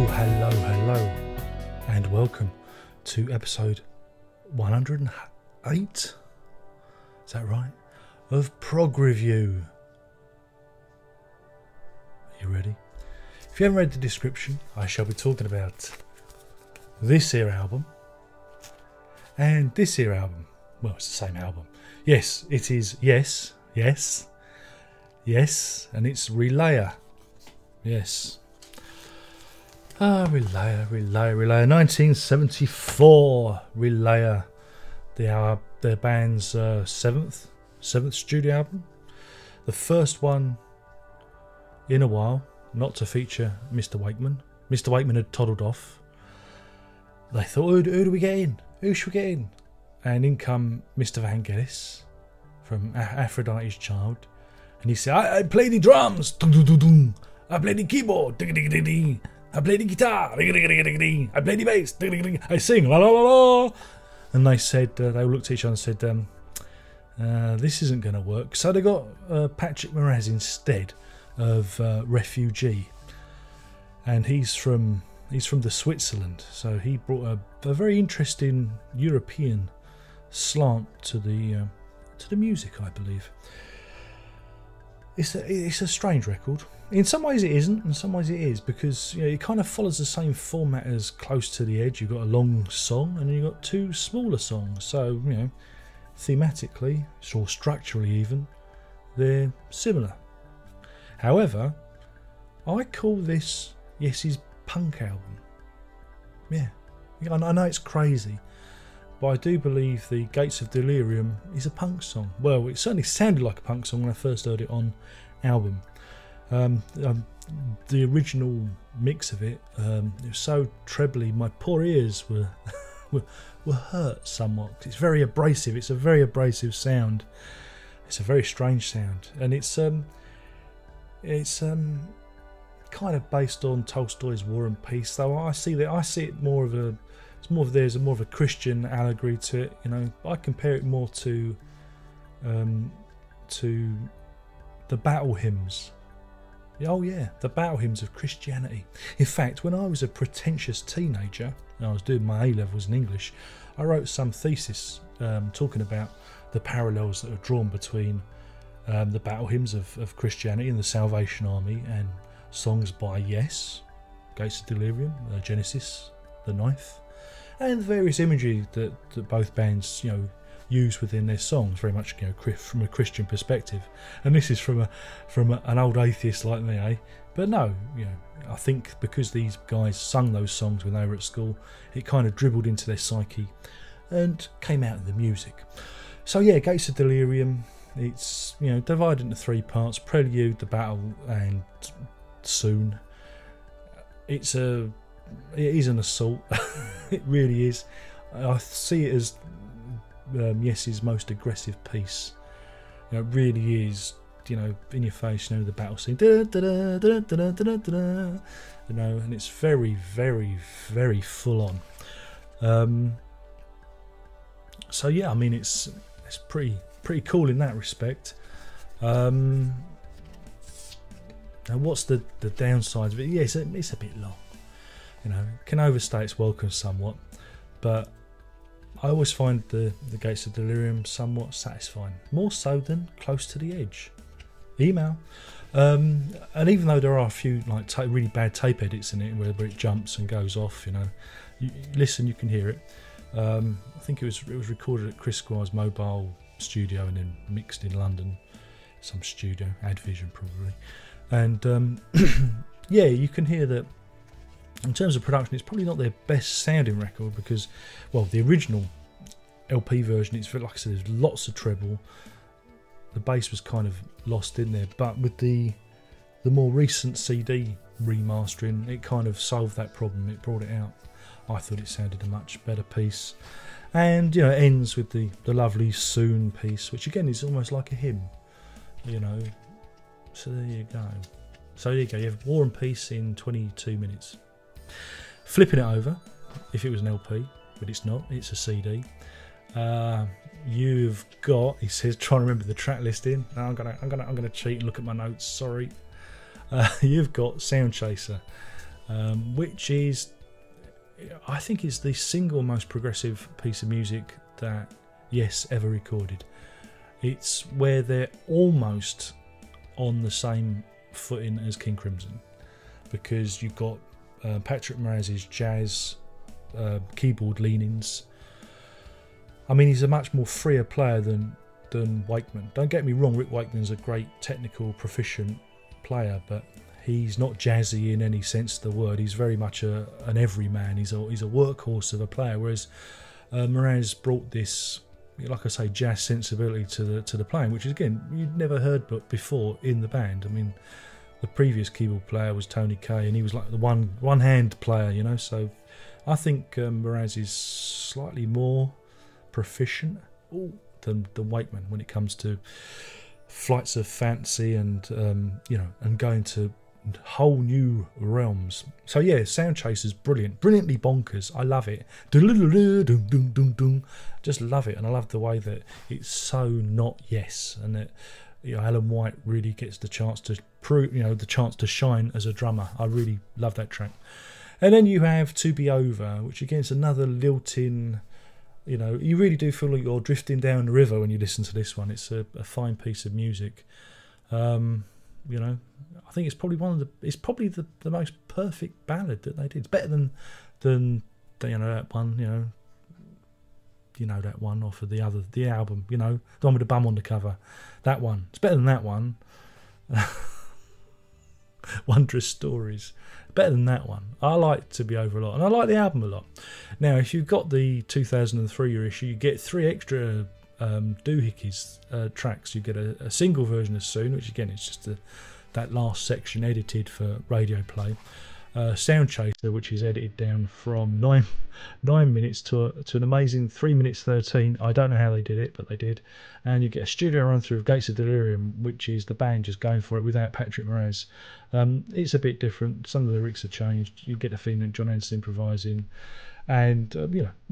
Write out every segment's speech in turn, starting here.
Hello, and welcome to episode 108. Is that right? Of Prog Review. Are you ready? If you haven't read the description, I shall be talking about this here album and this here album. Well, it's the same album. Yes, it is. Yes, and it's Relayer. Yes. Relayer. 1974. Relayer. Their band's seventh studio album. The first one in a while not to feature Mr. Wakeman. Mr. Wakeman had toddled off. They thought, who do we get in? Who should we get in? And in come Mr. Vangelis from Aphrodite's Child. And he said, I play the drums. I play the keyboard. I play the guitar. I play the bass. I sing. La la la la. And they said, they looked at each other and said, this isn't going to work. So they got Patrick Moraz instead of Refugee. And he's from the Switzerland. So he brought a very interesting European slant to the music, I believe. It's a strange record. In some ways it isn't, in some ways it is, because it kind of follows the same format as Close to the Edge. You've got a long song and then you've got two smaller songs. So, thematically, or structurally even, they're similar. However, I call this Yes's punk album. Yeah, I know it's crazy, but I do believe the Gates of Delirium is a punk song. Well, it certainly sounded like a punk song when I first heard it on album. The original mix of it, it was so trebly, my poor ears were hurt somewhat. It's very abrasive. It's a very abrasive sound. It's a very strange sound, and it's kind of based on Tolstoy's War and Peace. Though I see it more of a there's more of a Christian allegory to it. I compare it more to the battle hymns. Oh yeah, the battle hymns of Christianity. In fact, when I was a pretentious teenager and I was doing my A-levels in English, I wrote some thesis talking about the parallels that are drawn between the battle hymns of Christianity and the Salvation Army and songs by Yes, Gates of Delirium, Genesis, the Ninth, and various imagery that both bands use within their songs, very much from a Christian perspective. And this is from an old atheist like me, eh? But no, I think because these guys sung those songs when they were at school, it kind of dribbled into their psyche and came out in the music. So yeah, Gates of Delirium, it's divided into three parts: Prelude, the Battle, and Soon. It is an assault. It really is. I see it as Yes's most aggressive piece. It really is, in your face, the battle scene, and it's very, very, very full on. So yeah, I mean, it's pretty cool in that respect. Now, what's the downside of it? Yeah, it's a bit long. It can overstay its welcome somewhat, but I always find the Gates of Delirium somewhat satisfying, more so than Close to the Edge. Email. And even though there are a few really bad tape edits in it where it jumps and goes off, you listen, you can hear it. I think it was recorded at Chris Squire's mobile studio and then mixed in London, some studio, Advision probably. And yeah, you can hear that. In terms of production, it's probably not their best sounding record because, well, the original LP version, it's like I said, there's lots of treble. The bass was kind of lost in there, but with the more recent CD remastering, it kind of solved that problem. It brought it out. I thought it sounded a much better piece, and it ends with the lovely Soon piece, which again is almost like a hymn. So there you go. You have War and Peace in 22 minutes. Flipping it over, if it was an LP, but it's not, it's a CD. You've got, he says, trying to remember the track listing. No, I'm gonna cheat and look at my notes. Sorry. You've got Sound Chaser, which is, I think, is the single most progressive piece of music that Yes ever recorded. It's where they're almost on the same footing as King Crimson, because you've got Patrick Moraz's jazz keyboard leanings. I mean, he's a much more freer player than Wakeman. Don't get me wrong, Rick Wakeman's a great technical, proficient player, but he's not jazzy in any sense of the word. He's very much an everyman. He's a workhorse of a player, whereas Moraz brought this, like I say, jazz sensibility to the playing, which is, again, you'd never heard but before in the band. I mean, the previous keyboard player was Tony Kaye, and he was like the one hand player, you know. So I think Moraz is slightly more proficient than Wakeman when it comes to flights of fancy and and going to whole new realms. So yeah, Sound Chaser's brilliantly bonkers. I love it. Just love it, and I love the way that it's so not Yes, and that Alan White really gets the chance to prove, the chance to shine as a drummer. I really love that track. And then you have To Be Over, which again is another lilting. You really do feel like you're drifting down the river when you listen to this one. It's a fine piece of music. I think it's probably the most perfect ballad that they did. It's better than that one, that one off of the album, the one with the bum on the cover. That one. It's better than that one. Wondrous Stories. Better than that one. I like To Be Over a lot, and I like the album a lot. Now, if you've got the 2003 reissue, you get 3 extra doohickeys tracks. You get a single version of Soon, which again is just that last section edited for radio play. Sound Chaser, which is edited down from 9 minutes to an amazing 3 minutes 13. I don't know how they did it, but they did. And you get a studio run through of Gates of Delirium, which is the band just going for it without Patrick Moraz. It's a bit different. Some of the lyrics are changed. You get the feeling that John Anderson improvising, and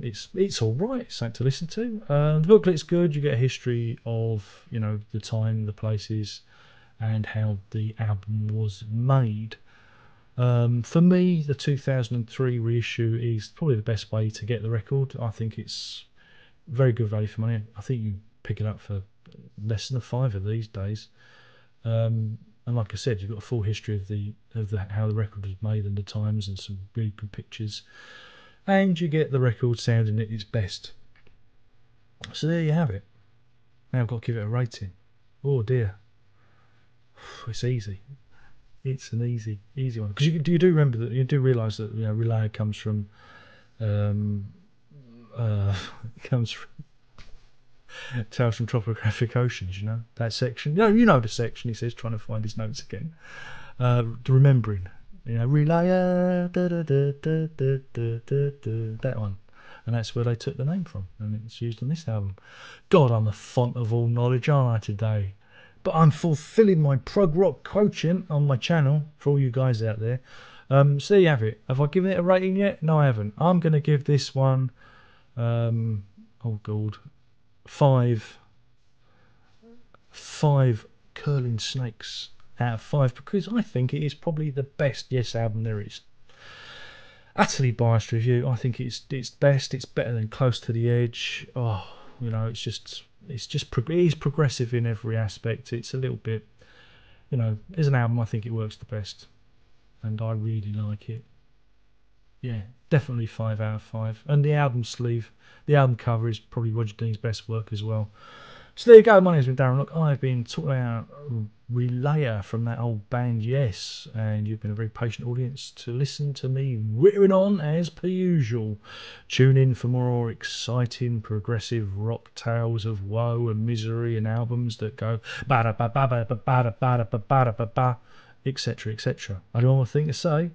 it's all right. It's something to listen to. The booklet's good. You get a history of the time, the places, and how the album was made. For me, the 2003 reissue is probably the best way to get the record. I think it's very good value for money. I think you pick it up for less than a fiver these days. And like I said, you've got a full history of how the record was made and the times, and some really good pictures. And you get the record sounding at its best. So there you have it. Now I've got to give it a rating. Oh dear, it's easy. It's an easy one, because you do remember that, you do realise that Relay comes from Tales from Topographic Oceans. That section. You know the section. He says, trying to find his notes again. The remembering. Relay, that one, and that's where they took the name from, and it's used on this album. God, I'm a font of all knowledge, aren't I, today? But I'm fulfilling my prog rock quotient on my channel for all you guys out there. So there you have it. Have I given it a rating yet? No, I haven't. I'm going to give this one, five curling snakes out of 5, because I think it is probably the best Yes album there is. Utterly biased review. I think it's best. It's better than Close to the Edge. Oh, it is progressive in every aspect. It's a little bit, as an album, I think it works the best, and I really like it. Yeah, definitely 5 out of 5. And the album sleeve, the album cover is probably Roger Dean's best work as well. So there you go. My name's been Darren Lock. I've been talking about Relayer from that old band Yes, and you've been a very patient audience to listen to me whittering on as per usual. Tune in for more exciting progressive rock tales of woe and misery, and albums that go ba da ba ba ba ba ba ba ba ba ba, etc., etc. I don't have a thing to say.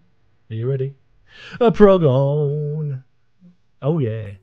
Are you ready? A prog on. Oh yeah.